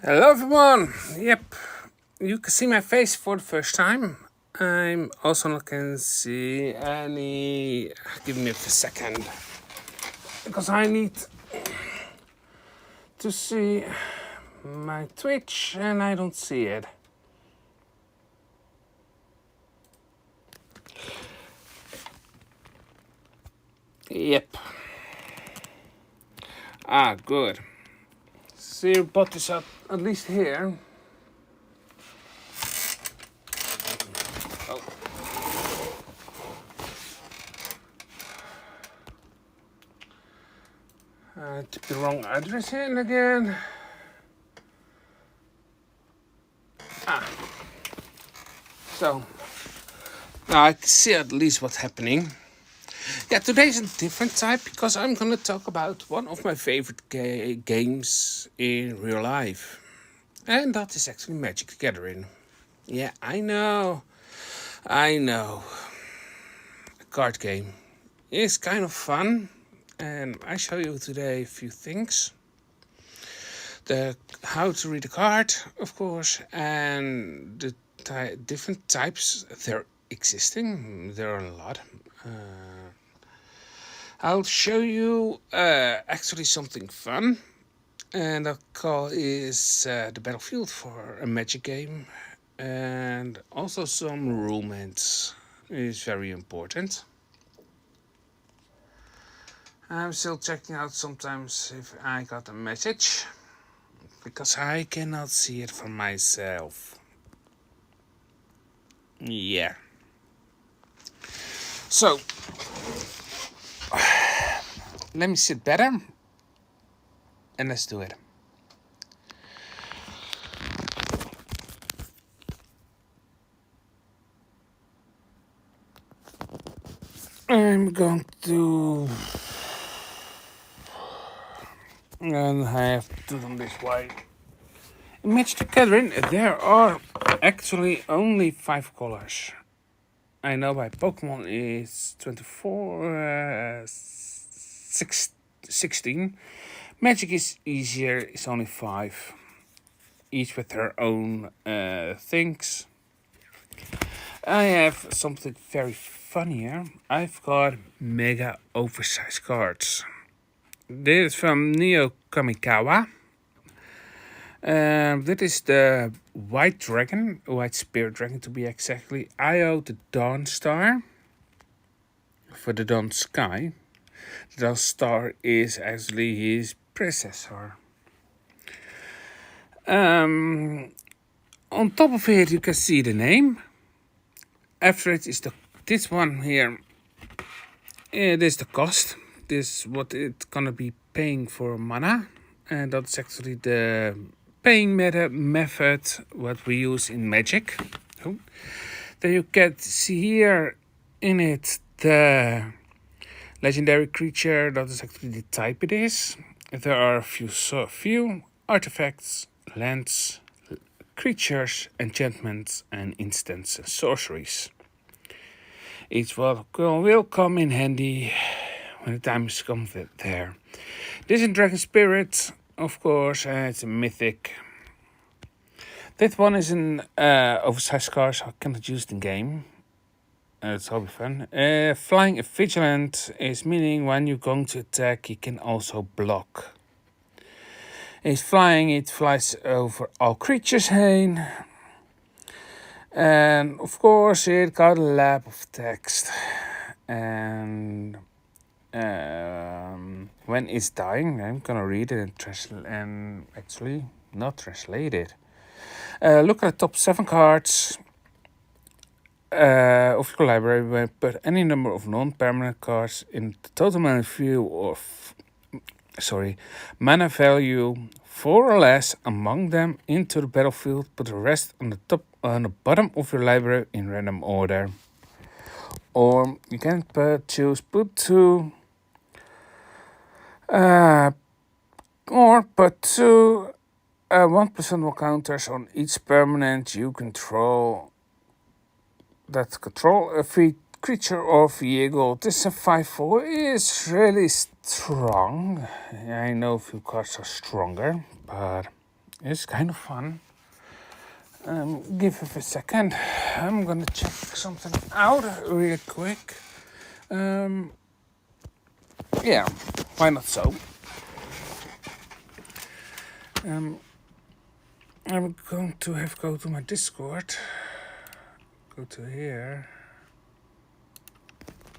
Hello everyone! Yep, you can see my face for the first time. I'm also not can see any. Give me a second, because I need to see my Twitch and I don't see it. Yep. Good. See your bot is at least here. Oh. I took the wrong address in again. So now I can see at least what's happening. Yeah, today's a different type because I'm gonna talk about one of my favorite games in real life. And that is actually Magic the Gathering. Yeah, I know. A card game is kind of fun. And I show you today a few things. How to read a card, of course, and the different types they're existing. There are a lot. I'll show you actually something fun, and that call is the battlefield for a Magic game, and also some romance is very important. I'm still checking out sometimes if I got a message, because I cannot see it for myself. Yeah. So, let me sit better and let's do it. I'm going to... And I have to do them this way. In Magic the Gathering, there are actually only 5 colors. I know by Pokemon is 24, 16. Magic is easier, it's only 5. Each with their own things. I have something very funnier. I've got mega oversized cards. This is from Neo Kamikawa. Dit is the White Dragon, White Spirit Dragon to be exactly. Io the Dawn Star. For the Dawn Sky. The Dawn Star is actually his predecessor. On top of it you can see the name. After it is this one here. This is the cost. This is what it's gonna be paying for mana. And that's actually the paying method what we use in Magic. Then you can see here in it the legendary creature, that is actually the type it is. There are a few artifacts, lands, creatures, enchantments, and instants and sorceries. Each one will come in handy when the time is come there. This is Dragon Spirit, of course, and it's a mythic. This one is an oversized card, so I cannot use it in game. It's will be fun. Flying vigilant is meaning when you're going to attack, you can also block. It's flying, it flies over all creatures heen. And of course it got a lab of text. And when it's dying, I'm gonna read it and actually not translate it. Look at the top 7 cards of your library. Put any number of non-permanent cards in the total mana value 4 or less among them into the battlefield. Put the rest on the bottom of your library in random order. Or you can put 2. Or put 2 1% counters on each permanent you control. That control a free creature or vehicle. This 5/4 is really strong. I know a few cards are stronger, but It's kind of fun. Give it a second. I'm gonna check something out real quick. Yeah, why not so? I'm going to go to my Discord. Go to here.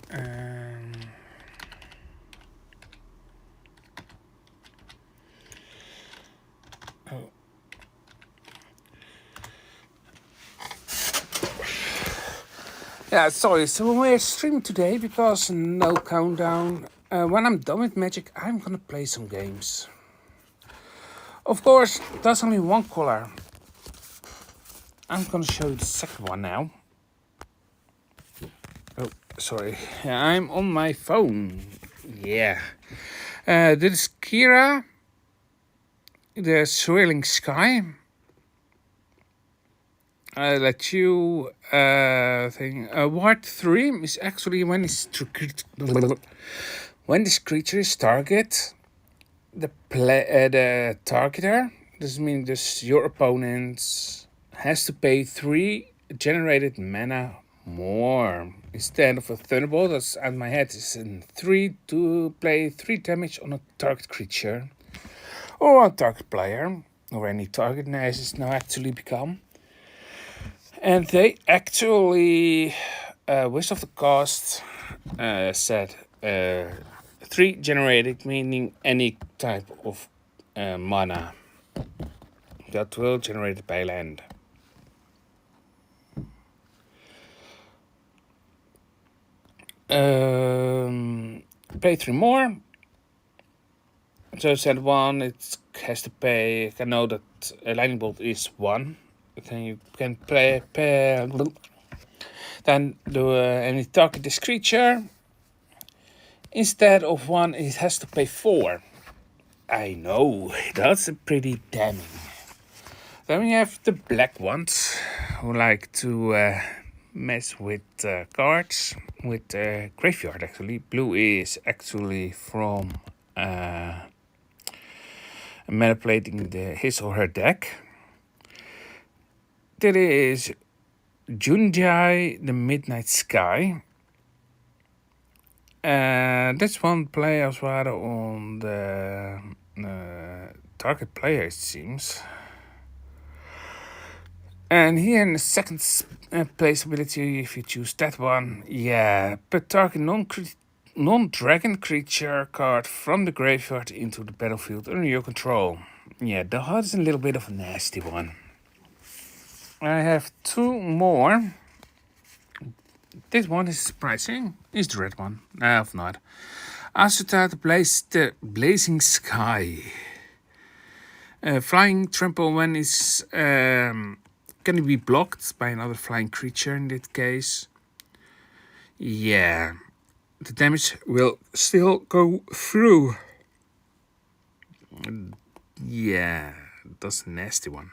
And oh. Yeah, sorry, so we're streaming today because no countdown. When I'm done with Magic, I'm gonna play some games. Of course, there's only one color. I'm gonna show you the second one now. Oh, sorry. Yeah, I'm on my phone. Yeah. This is Kira. The Swirling Sky. I let you think. Ward 3 is actually when this creature is target, the targeter, this means your opponent has to pay 3 generated mana more. Instead of a Thunderbolt, that's out of my head, is in 3 to play 3 damage on a target creature or on target player, or any target as it's now actually become. And they actually, Wizard of the Coast said 3 generated, meaning any type of mana that will generate by land. Pay 3 more. So set 1, it has to pay. I know that a lightning bolt is 1. Then you can play. Then do any target this creature. Instead of 1, it has to pay 4. I know, that's pretty damning. Then we have the black ones who like to mess with cards, with graveyard actually. Blue is actually from manipulating his or her deck. There is Junjai, the Midnight Sky. This one players were on the target player, it seems. And here in the second place ability, if you choose that one, yeah, put target non-dragon creature card from the graveyard into the battlefield under your control. Yeah, that is a little bit of a nasty one. I have 2 more. This one is surprising. It's the red one. No, not. Asota the Blazing Sky. Flying trample when it's can be blocked by another flying creature in this case. Yeah, the damage will still go through. Yeah, that's a nasty one.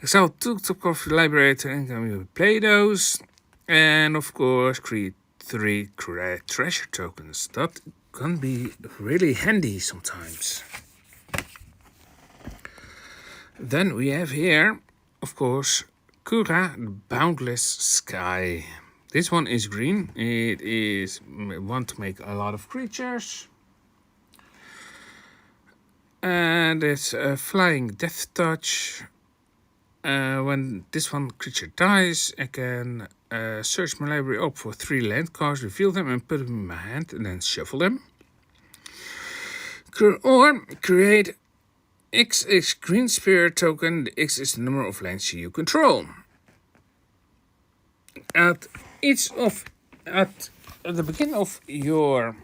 So, 2 top of the Liberator and then we will play those. And of course, create 3 treasure tokens. That can be really handy sometimes. Then we have here, of course, Kura, the Boundless Sky. This one is green. It is want to make a lot of creatures. And it's a Flying Death Touch. When this one creature dies, I can search my library up for 3 land cards, reveal them and put them in my hand and then shuffle them. Or create XX green spirit token. The X is the number of lands you control. At the beginning of your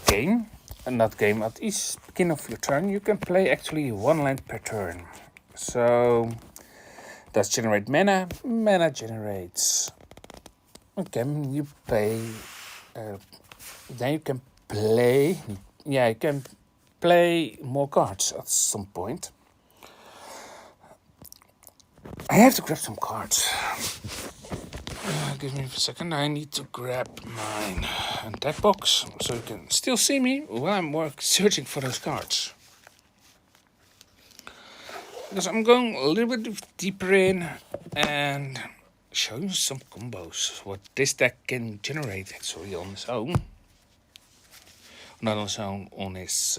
game, at each beginning of your turn, you can play actually 1 land per turn. So that's generate mana. Mana generates. Okay, you play. Then you can play. Yeah, you can play more cards at some point. I have to grab some cards. Give me a second. I need to grab mine deck box so you can still see me while I'm searching for those cards. because I'm going a little bit deeper in and show you some combos. What this deck can generate actually on its own. Not on its own, on its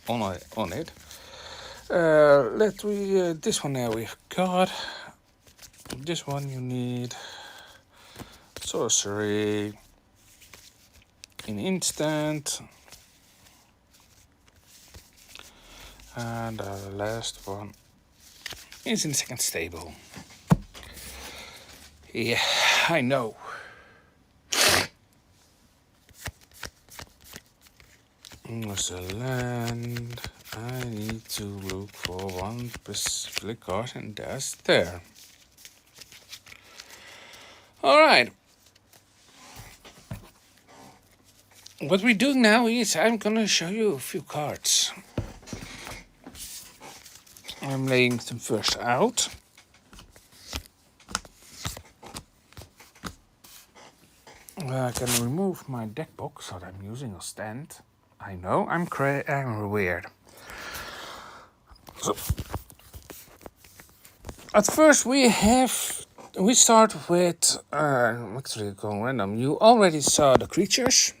on it. Let we this one now we've got. This one you need sorcery, an instant, and the last one is in the second stable. Yeah, I know. There's a land. I need to look for one specific card, and that's there. Alright. What we're doing now is I'm gonna show you a few cards. I'm laying them first out. I can remove my deck box that I'm using a stand. I know, I'm weird. So, at first we start with, actually going random. You already saw the creatures.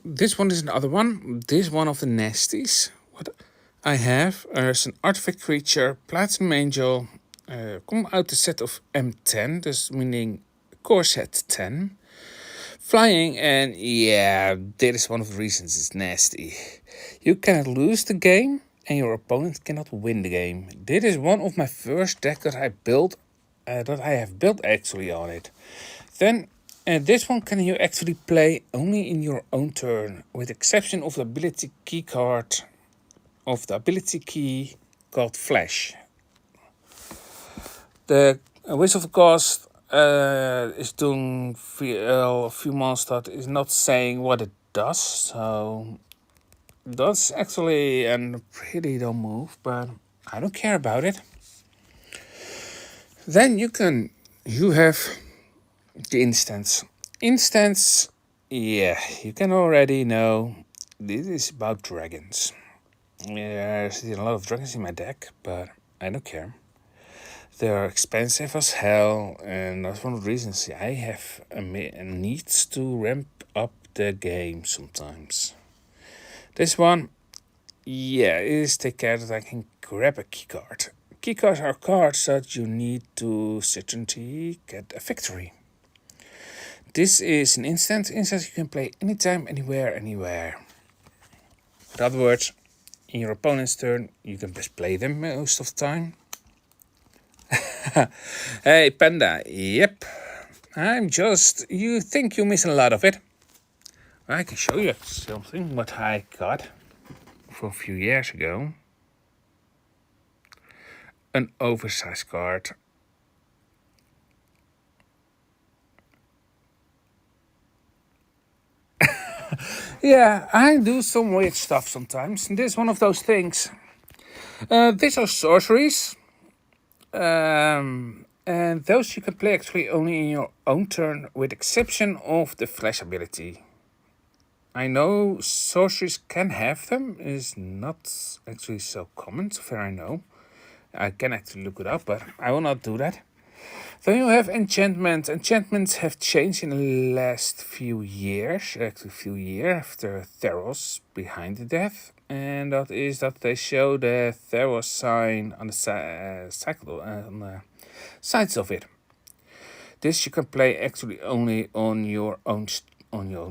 This one is another one. This one of the nasties. What I have is an artifact creature, Platinum Angel, come out the set of M10, dus meaning core set 10. Flying, and yeah, that is one of the reasons it's nasty. You cannot lose the game, and your opponent cannot win the game. This is one of my first decks that I built, actually on it. Then, this one can you actually play only in your own turn, with exception of the ability key card, of the ability key called Flash. The Wizard of Cost is doing a few months that is not saying what it does, so that's actually a pretty dumb move, but I don't care about it. Then you have the instants. Instants, yeah, you can already know this is about dragons. Yeah, there's a lot of dragons in my deck, but I don't care. They're expensive as hell, and that's one of the reasons I have a need to ramp up the game sometimes. This one, yeah, is take care that I can grab a keycard. Keycards are cards that you need to certainly get a victory. This is an instant. Instant you can play anytime, anywhere, anywhere. In other words, in your opponent's turn, you can best play them most of the time. Hey Panda, yep. You think you're missing a lot of it. I can show you something what I got from a few years ago. An oversized card. Yeah, I do some weird stuff sometimes, and this is one of those things. These are sorceries. And those you can play actually only in your own turn, with exception of the flash ability. I know sorceries can have them, is not actually so common, so far I know. I can actually look it up, but I will not do that. Then you have enchantment. Enchantments have changed in the last few years, actually few years after Theros behind the death. And that is that they show the Theros sign on the on the sides of it. This you can play actually only on your own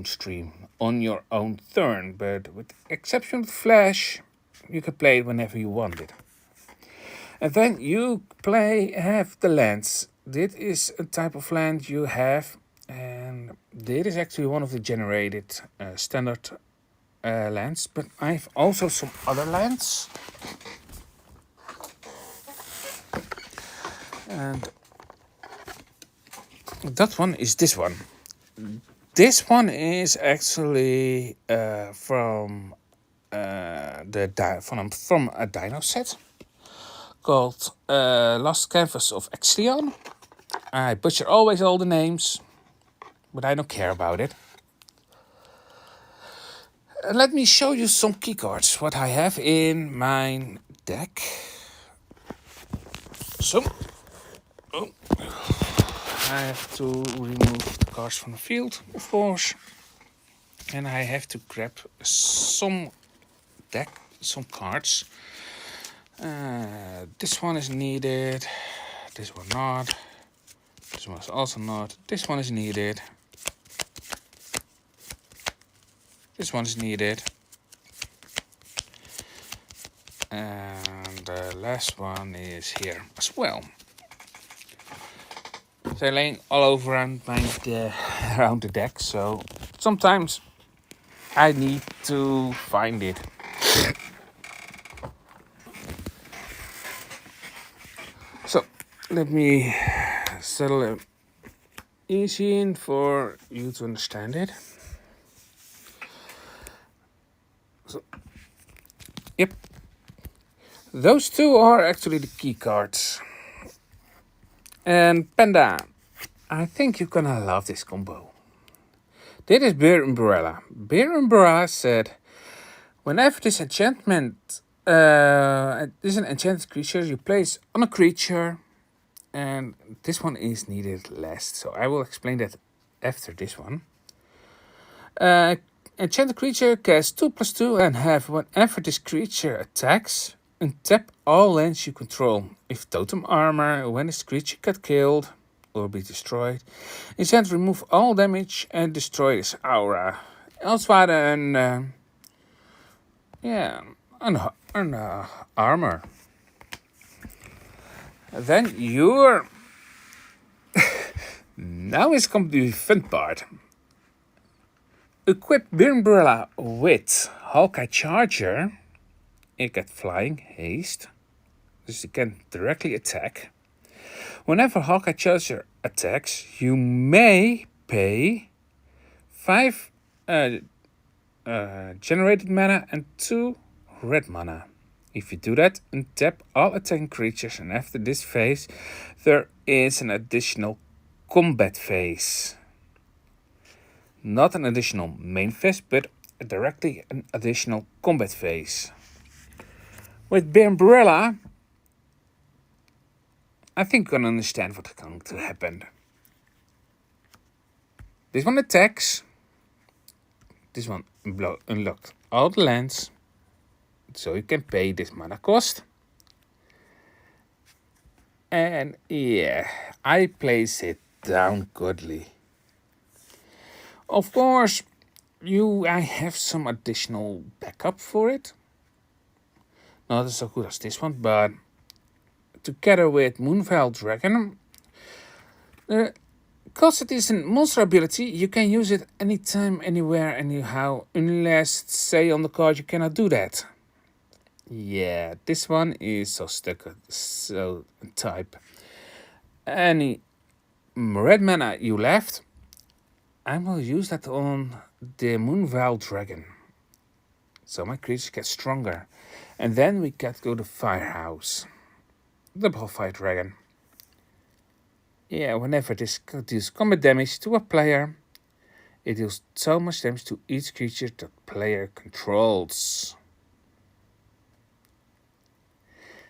stream, on your own turn, but with the exception of Flash, you can play it whenever you want it. And then you have the lands. This is a type of land you have, and this is actually one of the generated standard lands, but I have also some other lands. And that one is this one. This one is actually from a dino set called Last Canvas of Exilion. I butcher always all the names, but I don't care about it. Let me show you some keycards, what I have in my deck. So, I have to remove the cards from the field, of course. And I have to grab some cards. This one is needed. This one not. This one is also not. This one is needed. This one is needed. And the last one is here as well. They're laying all over around the deck, so sometimes I need to find it. So let me settle it easy in for you to understand it. So, yep. Those two are actually the key cards. And Panda, I think you're gonna love this combo. Dit is Bear Umbrella. Bear Umbrella said, whenever this enchantment is an enchanted creature you place on a creature, and this one is needed last, so I will explain that after this one. Enchanted creature casts 2/2 and have whenever this creature attacks, untap all lands you control. If totem armor, when this creature gets killed or be destroyed, enchant remove all damage and destroy this aura. Als het ware een armor. Then you're... Now is come to the fun part. Equip Bear Umbrella with Hawkeye Charger. You get flying, haste. Dus you can directly attack. Whenever Hawkeye Charger attacks, you may pay 5 generated mana and 2 red mana. If you do that, untap all attacking creatures, and after this phase, there is an additional combat phase. Not an additional main phase, but directly an additional combat phase. With Bear Umbrella, I think you can understand what's going to happen. This one attacks. This one unlocked all the lands. So you can pay this mana cost. And yeah, I place it down goodly. Of course, I have some additional backup for it. Not as so good as this one, but together with Moonveil Dragon, because it is a monster ability, you can use it anytime, anywhere, anyhow, unless, say, on the card you cannot do that. Yeah, this one is so type. Any red mana you left, I will use that on the Moonveil Dragon. So my creatures get stronger. And then we can go to Firehouse. The Fire Dragon. Yeah, whenever this deals combat damage to a player, it deals so much damage to each creature the player controls.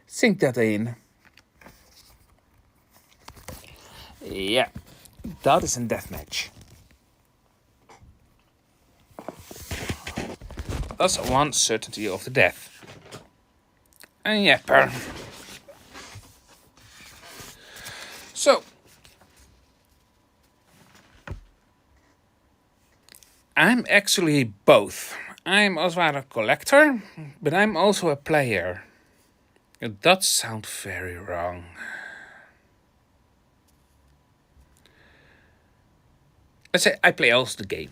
Sink that in. Yeah, that is a deathmatch. That's one certainty of the death. And yeah, so I'm actually both. I'm also a collector, but I'm also a player. It does sound very wrong. I say I play also the game.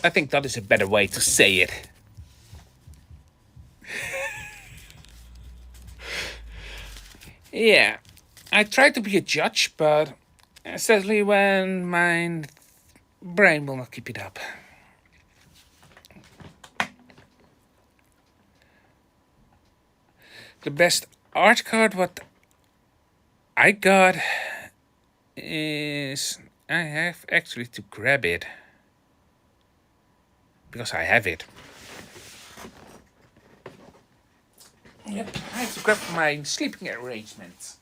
I think that is a better way to say it. Yeah, I try to be a judge, but sadly when my brain will not keep it up. The best art card what I got is... I have actually to grab it. Because I have it. Yep, I have to grab my sleeping arrangement.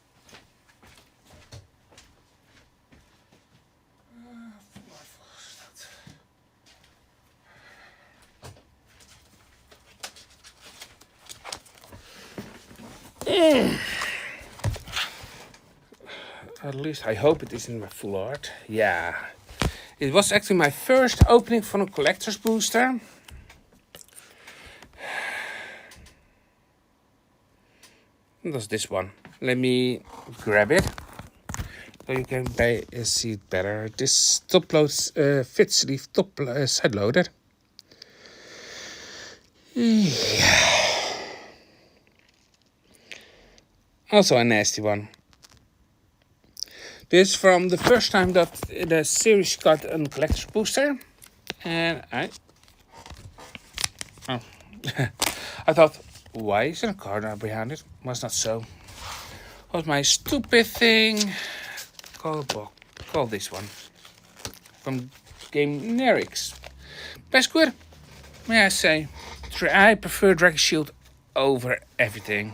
At least I hope it isn't my full art. Yeah. It was actually my first opening from a collector's booster. That's this one. Let me grab it so you can see it better. This top loads fit sleeve top side loaded. Yeah. Also a nasty one. This from the first time that the series got a collector's booster, and I thought, why is there a card behind it? Was not so. Was my stupid thing? Call this one from game Nerix. Best good, may I say. I prefer Dragon Shield over everything.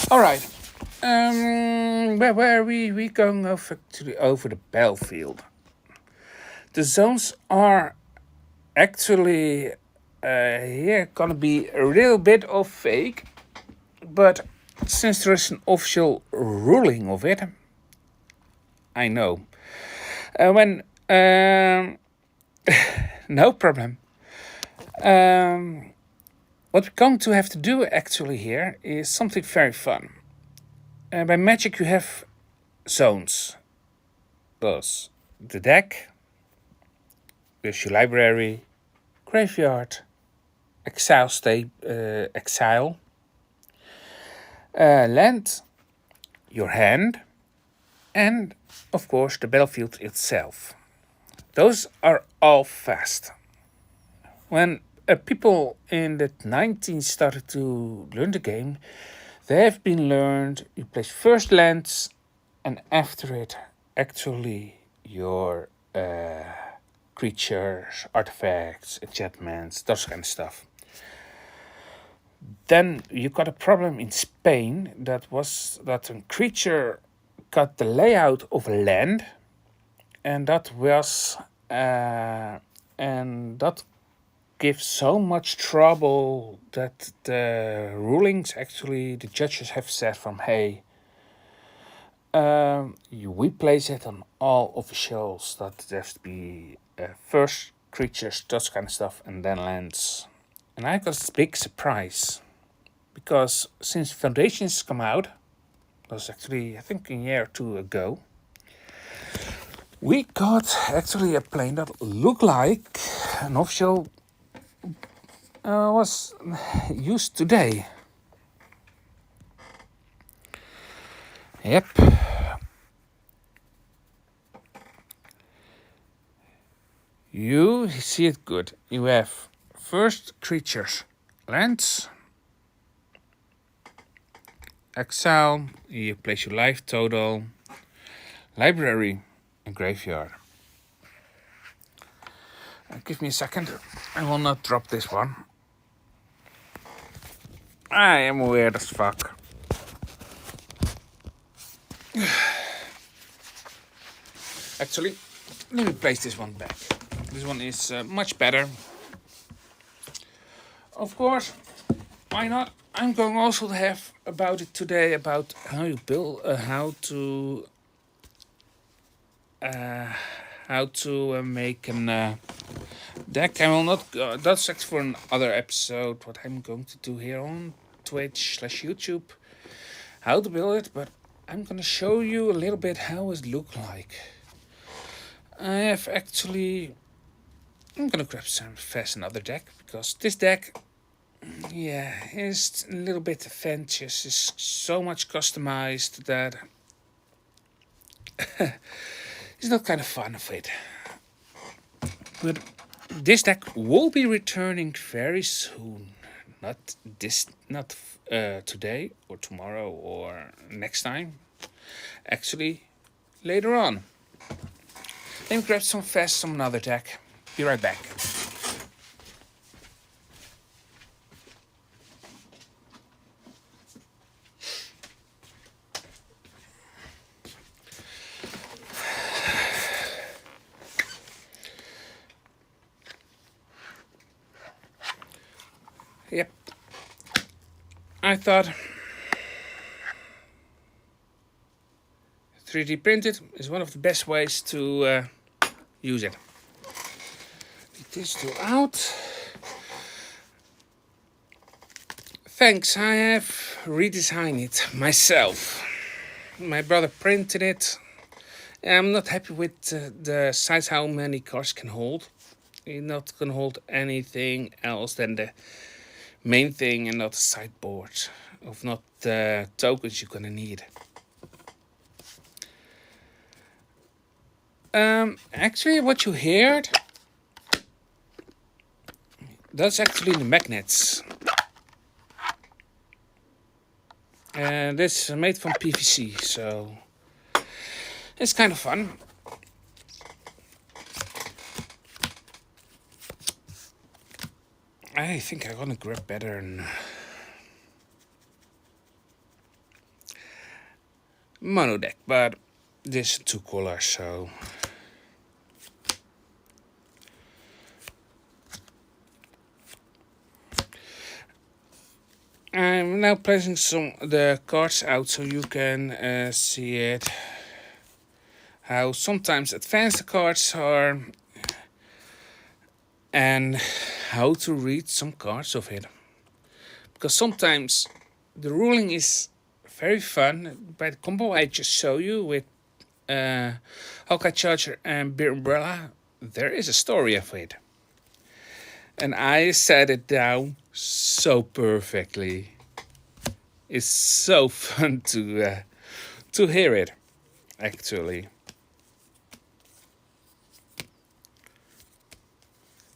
All right. Where are we going over the battlefield? The zones are actually gonna be a little bit of fake, but since there is an official ruling of it, I know. No problem. What we're going to have to do actually here is something very fun. By Magic you have zones. Thus, the deck, there's your library, graveyard, exile, land, your hand, and of course the battlefield itself. Those are all fast. When people in the 19th started to learn the game, they have been learned. You place first lands, and after it, actually your creatures, artifacts, enchantments, those kind of stuff. Then you got a problem in Spain that a creature got the layout of a land, and that gives so much trouble that the rulings, actually the judges have said from, hey, we place it on all officials that there has to be first creatures, those kind of stuff, and then lands. And I got a big surprise, because since Foundations come out, that was actually I think a year or two ago, we got actually a plane that looked like an official was used today. Yep. You see it good. You have first creatures, lands, exile, you place your life total, library, and graveyard. Give me a second. I will not drop this one. I am weird as fuck. Actually, let me place this one back. This one is much better. Of course, why not? I'm going also to have about it today, about how you build, how to make an deck. I will not. That's actually for another episode. What I'm going to do here on Twitch/YouTube, how to build it. But I'm gonna show you a little bit how it looks like. I have actually. I'm gonna grab some fast another deck, because this deck, yeah, is a little bit adventurous. It's so much customized that it's not kind of fun of it. But this deck will be returning very soon. Not today or tomorrow or next time. Actually, later on. Let me grab some another deck. Be right back. Yep. I thought 3D printed is one of the best ways to use it. Take this tool out. Thanks, I have redesigned it myself. My brother printed it. I'm not happy with the size how many cards can hold. It's not gonna hold anything else than the main thing and not the sideboard, of not the tokens you're gonna need. Actually, what you heard, that's actually the magnets. And this is made from PVC, so it's kind of fun. I think I'm gonna grab better and mono deck, but this is 2 colors, so I'm now placing some the cards out so you can see it. How sometimes advanced the cards are, and how to read some cards of it. Because sometimes the ruling is very fun. By the combo I just show you with Hawkeye Charger and Beer Umbrella, there is a story of it. And I set it down so perfectly. It's so fun to hear it, actually.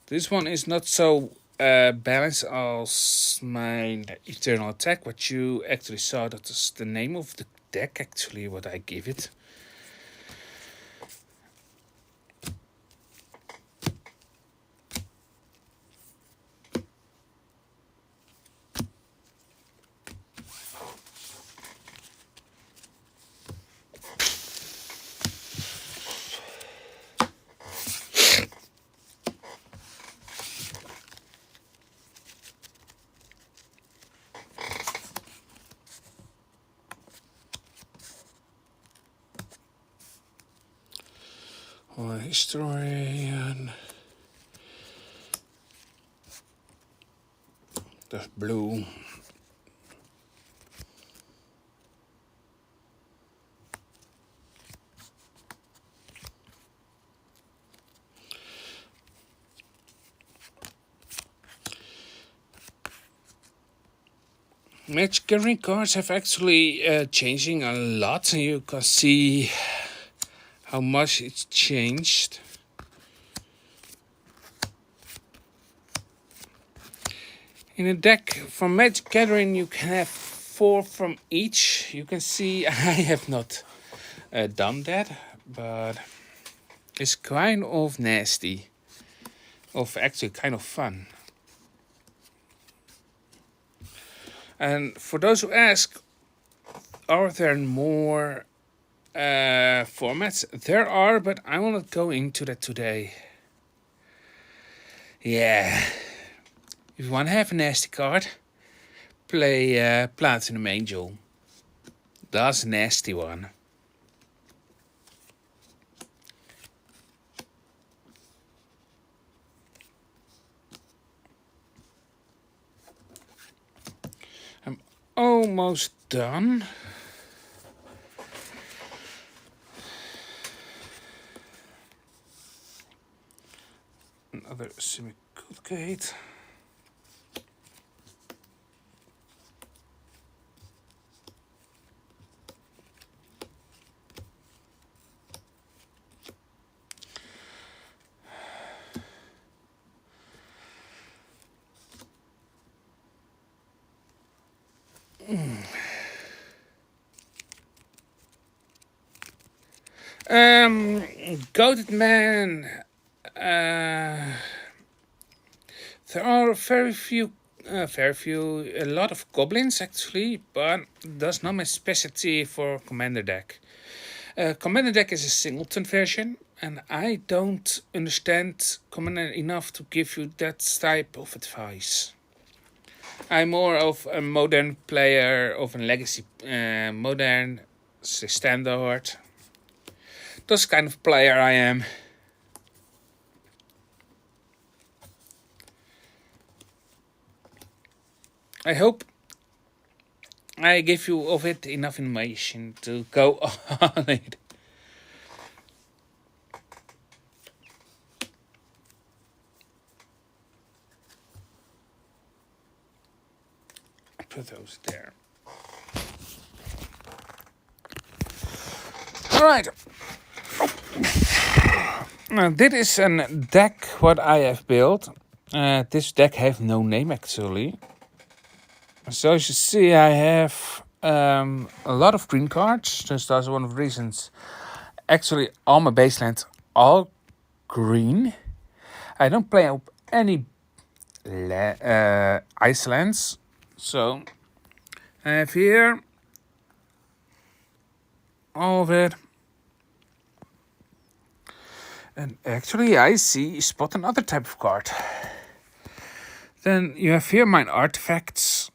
This one is not so balanced as my Eternal Attack. What you actually saw, that is the name of the deck, actually, what I give it. Or Historian. That's blue. Magic Gathering cards have actually changing a lot, and you can see how much it's changed. In a deck from Magic Gathering you can have 4 from each. You can see I have not done that, but it's kind of nasty. Of actually kind of fun. And for those who ask, are there more formats? There are, but I will not go into that today. Yeah. If you want to have a nasty card, play Platinum Angel. That's a nasty one. I'm almost done. Another semi-cooled gate. Goated Man. There are a lot of goblins actually, but that's not my specialty for Commander deck. Commander deck is a singleton version, and I don't understand Commander enough to give you that type of advice. I'm more of a modern player, of a legacy, modern, standard. That's kind of player I am. I hope I give you of it enough information to go on it. Put those there. Alright. Now this is a deck what I have built. This deck have no name actually. So as you see, I have a lot of green cards. Just that's one of the reasons. Actually, all my base lands are green. I don't play up any ice lands. So I have here all of it. And actually, I spot another type of card. Then you have here my artifacts.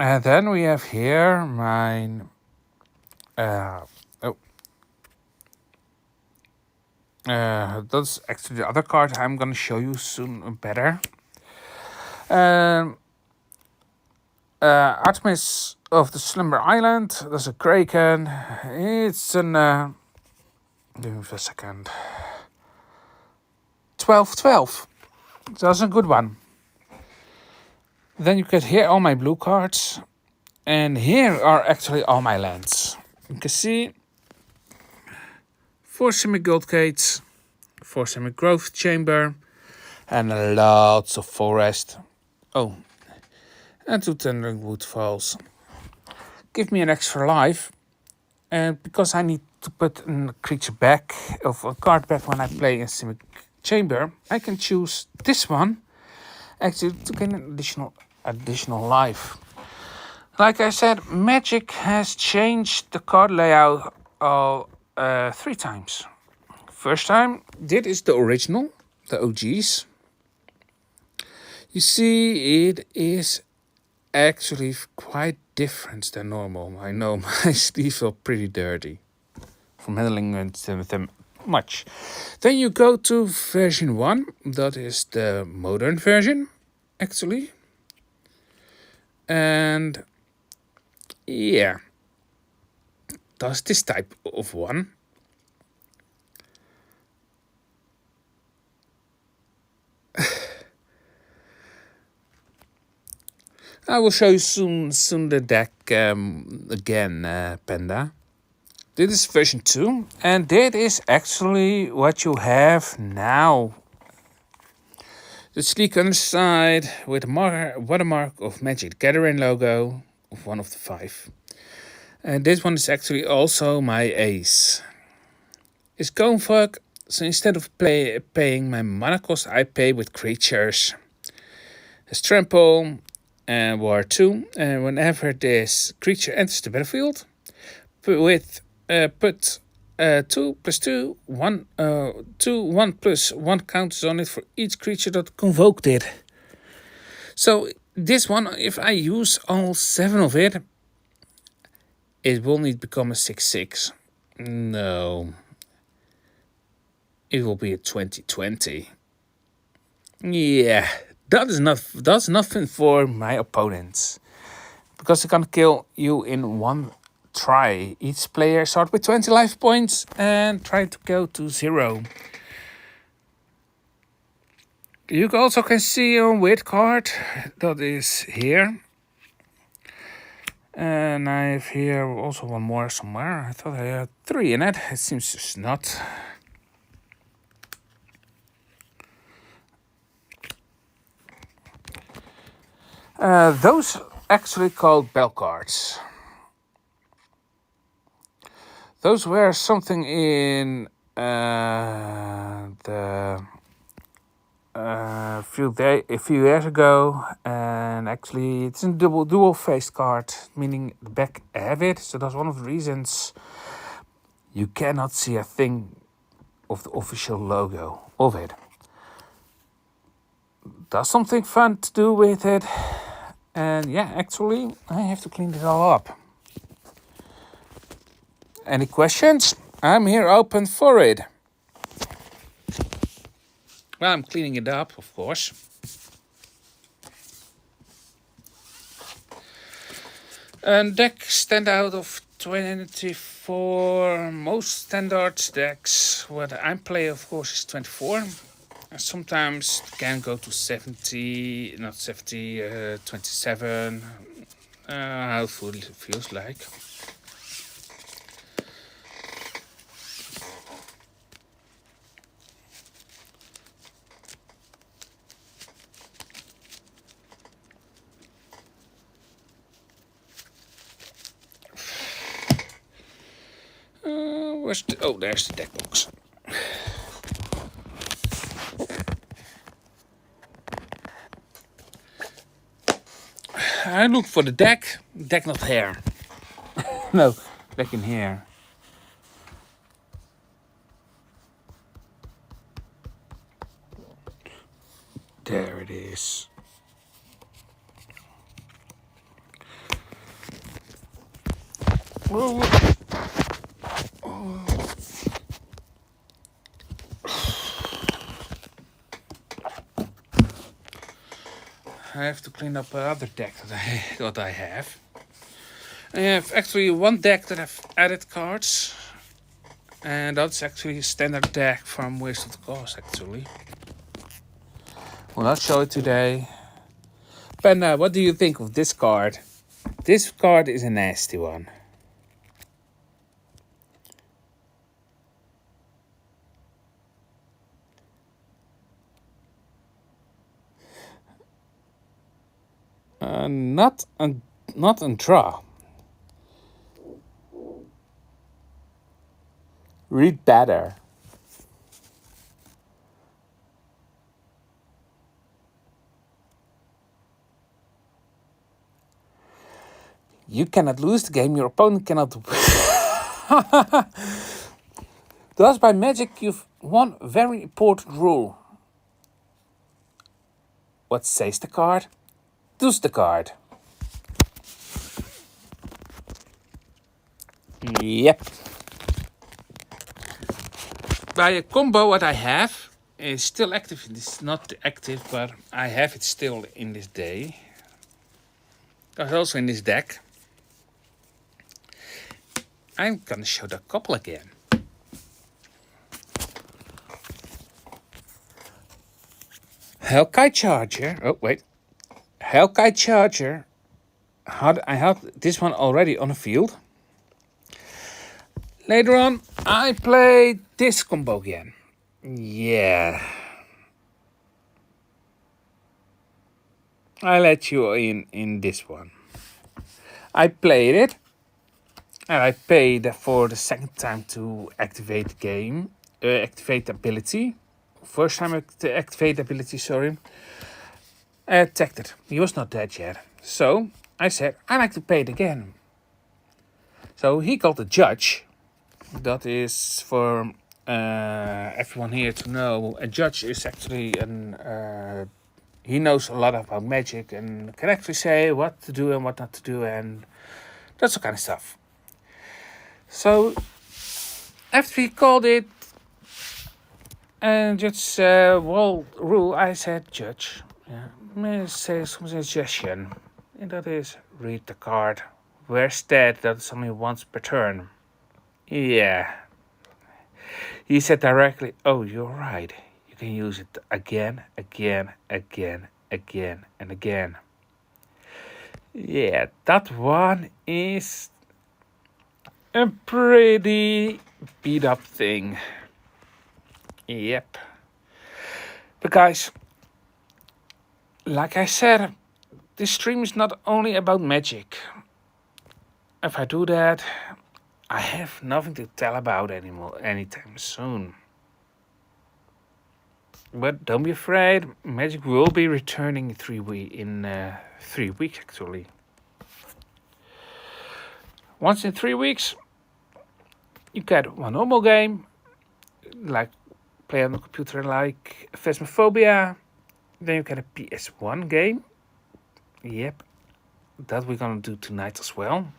And then we have here mine. That's actually the other card I'm gonna show you soon better. Artemis of the Slumber Island. That's a Kraken. It's an. Give me a second. 12/12. That's a good one. Then you get here all my blue cards. And here are actually all my lands. You can see 4 semi-gold gates, 4 semi-growth chamber, and lots of forest. Oh, and 2 tendering wood falls. Give me an extra life. And because I need to put a creature back, of a card back when I play a semi-chamber, I can choose this one actually to gain an additional life. Like I said, Magic has changed the card layout 3 times. First time, this is the original, the OGs. You see, it is actually quite different than normal. I know my sleeves are pretty dirty from handling with them much. Then you go to version 1, that is the modern version, actually. And yeah, that's this type of one. I will show you soon the deck again, Panda. This is version 2, and that is actually what you have now. The sleek underside with a watermark of Magic Gathering logo of one of the 5. And this one is actually also my ace. It's Convoke, so instead of paying my mana cost, I pay with creatures. It's Trample and War 2, and whenever this creature enters the battlefield, put 2+2, 1, 2, 1+1 counters on it for each creature that convoked it. So this one, if I use all 7 of it, it will not become a 6/6. No. It will be a 20/20. Yeah, that's nothing for my opponents. Because they're gonna kill you in one try. Each player starts with 20 life points and try to go to 0. You also can see a weird card that is here. And I have here also one more somewhere. I thought I had 3 in it. It seems it's not. Those actually called bell cards. Those were something in a few years ago, and actually it's a dual faced card, meaning the back have it. So that's one of the reasons you cannot see a thing of the official logo of it. does something fun to do with it. And yeah, actually, I have to clean it all up. Any questions? I'm here open for it. Well, I'm cleaning it up, of course. And deck stand out of 24. Most standard decks, what I play, of course, is 24. Sometimes it can go to 70, not 70, 27. How it feels like. There's the deck box. I look for the deck not here. No, deck in here. There it is. Whoa. I have to clean up another deck that I have. I have actually one deck that have added cards. And that's actually a standard deck from Waste of the Coast, actually. Will not show it today. Panda, what do you think of this card? This card is a nasty one. Not on draw. Read better. You cannot lose the game, your opponent cannot. Thus, by magic, you've one very important rule. What says the card? Does the card. Yep. By a combo, what I have is still active. It's not active, but I have it still in this day. It's also in this deck. I'm gonna show the couple again. Hellkite Charger. Oh, wait. Hellkite Charger. I had this one already on the field. Later on, I played this combo again. Yeah. I let you in this one. I played it. And I paid for the second time to activate the game. Activate the ability. First time to activate the ability, sorry. I attacked it. He was not dead yet. So I said, I like to pay it again. So he called the judge. That is for everyone here to know. A judge is actually he knows a lot about magic and can actually say what to do and what not to do and that kind of stuff. So after he called it and judge said, well, rule, I said, judge, may I say some suggestion, and that is read the card. Where's that is only once per turn. Yeah. He said directly, oh, you're right. You can use it again, and again. Yeah, that one is a pretty beat up thing. Yep. But guys, like I said, this stream is not only about magic. If I do that, I have nothing to tell about anymore anytime soon. But don't be afraid, magic will be returning in 3 weeks actually. Once in 3 weeks, you get one normal game, like play on the computer like Phasmophobia, Then you get a PS1 game. Yep, that we're gonna do tonight as well.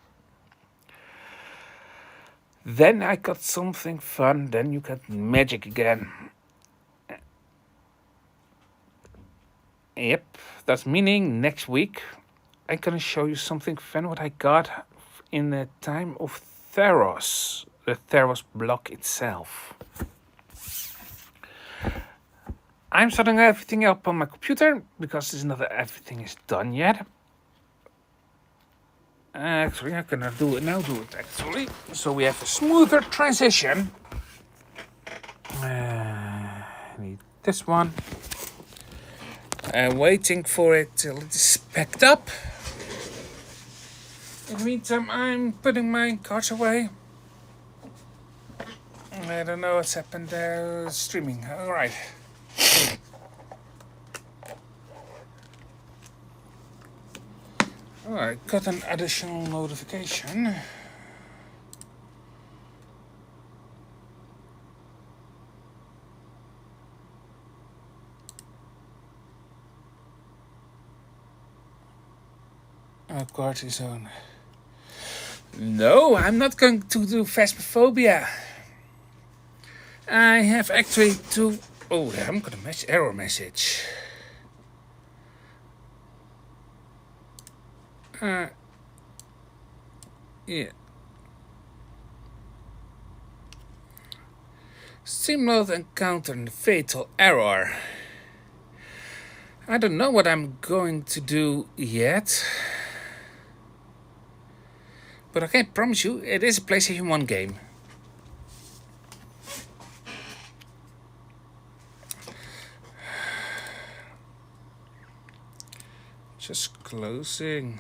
Then I got something fun. Then you got Magic again. Yep, that's meaning next week I'm gonna show you something fun what I got in the time of Theros, the Theros block itself. I'm setting everything up on my computer because it's not everything is done yet. Actually, I'm gonna do it now. Actually, so we have a smoother transition. Need this one. Waiting for it till it is packed up. In the meantime, I'm putting my cards away. I don't know what's happened there. Streaming. Alright. Alright, got an additional notification. Card is on. No, I'm not going to do Phasmophobia. I have actually to. Oh, I haven't got a error message. Yeah. Steam mode encountered a fatal error. I don't know what I'm going to do yet. But I can promise you, it is a PlayStation 1 game. Just closing.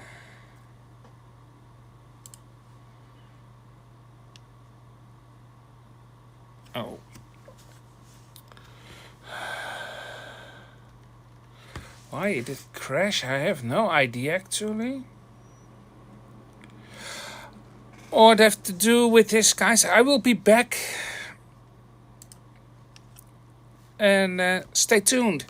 Oh. Why did it crash? I have no idea actually. Or it have to do with this, guys. I will be back. And stay tuned.